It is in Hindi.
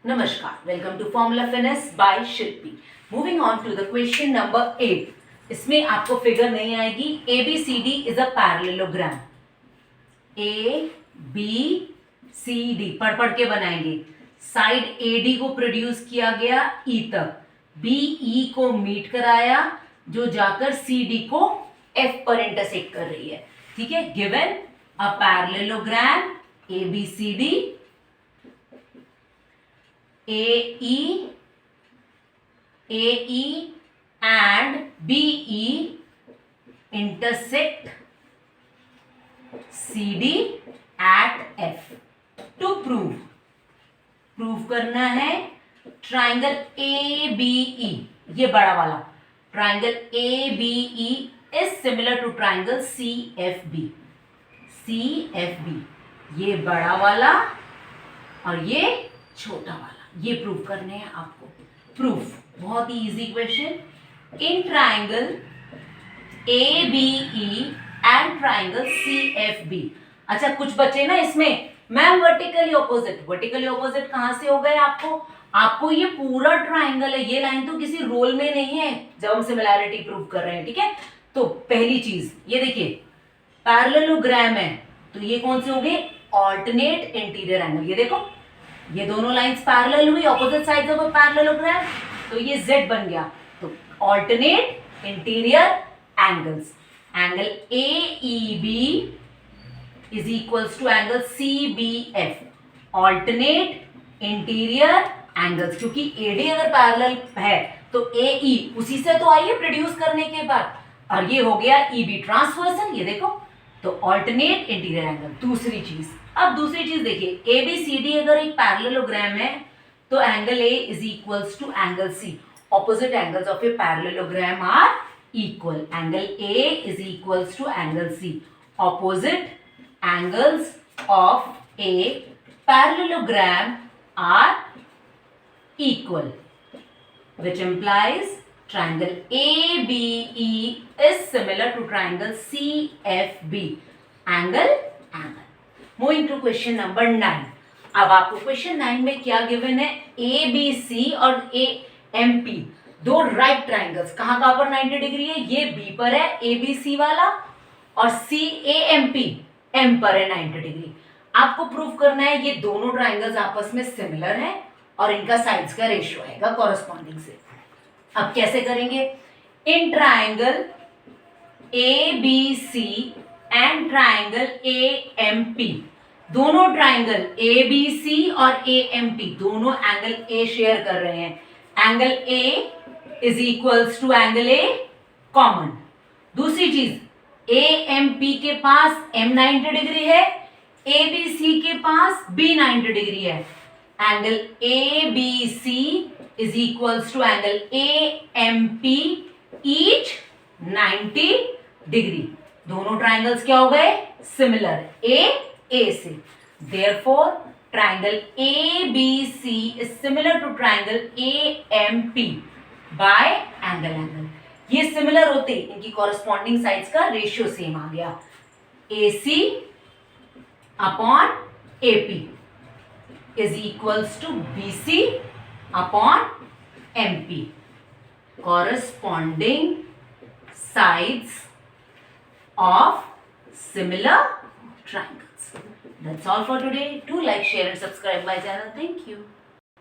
Namaskar. Welcome to Formula Finesse by Shilpi. Moving on to the question number 8. इसमें आपको फिगर नहीं आएगी. ABCD is a parallelogram. ABCD पढ़ के बनाएंगे. साइड AD को प्रोड्यूस किया गया E तक, BE को मीट कराया जो जाकर CD को F पर इंटरसेक्ट कर रही है. ठीक है. Given a parallelogram ABCD, AE and BE intersect CD at F. To prove करना है ट्राइंगल ABE, ये बड़ा वाला triangle ABE is similar to triangle CFB. ये बड़ा वाला और ये छोटा वाला, ये प्रूव करने हैं आपको. प्रूफ बहुत ही easy question. In triangle ABE and triangle CFB. अच्छा, कुछ बचे ना इसमें. मैम वर्टिकली ऑपोजिट कहां से हो गए? आपको ये पूरा ट्राइंगल है, ये लाइन तो किसी रोल में नहीं है जब हम सिमिलैरिटी प्रूव कर रहे हैं. ठीक है. तो पहली चीज ये देखिए, पैरेललोग्राम है तो ये कौन से हो गए? Alternate interior angle. ये देखो, ये दोनों लाइंस पैरेलल हुई, opposite sides of a parallelogram, तो ये Z बन गया. तो alternate interior angles, angle AEB is equals to angle CBF. Alternate interior angles, क्योंकि AD अगर पैरेलल है तो AE उसी से तो आई है प्रोड्यूस करने के बाद, और ये हो गया EB ट्रांसवर्सल. ये देखो, तो ऑल्टरनेट इंटीरियर एंगल. दूसरी चीज देखिए, ABCD अगर एक पैरेललोग्राम है तो angle A is equals to angle C. Opposite angles of a parallelogram are equal. Angle A is equals to angle C. Opposite angles of a parallelogram are equal, which implies triangle ABE is similar to triangle CFB. Angle. Moving to question number 9. अब आपको क्वेश्चन 9 में क्या गिवन है? ABC और AMP दो राइट ट्राइंगल्स. कहाँ पर 90 डिग्री है? ये B पर है ABC वाला, और CAMP M पर है 90 डिग्री. आपको प्रूव करना है ये दोनों ट्राइंगल्स आपस में सिमिलर हैं और इनका साइड्स का रेशियो आएगा कॉरस्पॉन्डिंग से. अब कैसे करेंगे? In triangle ABC and triangle AMP, दोनों ट्राइंगल ABC और AMP दोनों एंगल A शेयर कर रहे हैं. Angle A is equals to angle A common. दूसरी चीज, AMP के पास M 90 डिग्री है, ABC के पास B 90 डिग्री है. Angle ABC is equals to angle AMP each 90 degree. दोनों ट्राइंगल्स क्या हो गए? सिमिलर. A से. Therefore, triangle ABC is similar to triangle AMP by angle. ये सिमिलर होते इनकी कॉरस्पॉन्डिंग साइड्स का रेशियो सेम आ गया. AC upon AP is equals to BC upon MP. Corresponding sides of similar triangles. That's all for today. Do like, share and subscribe my channel. Thank you.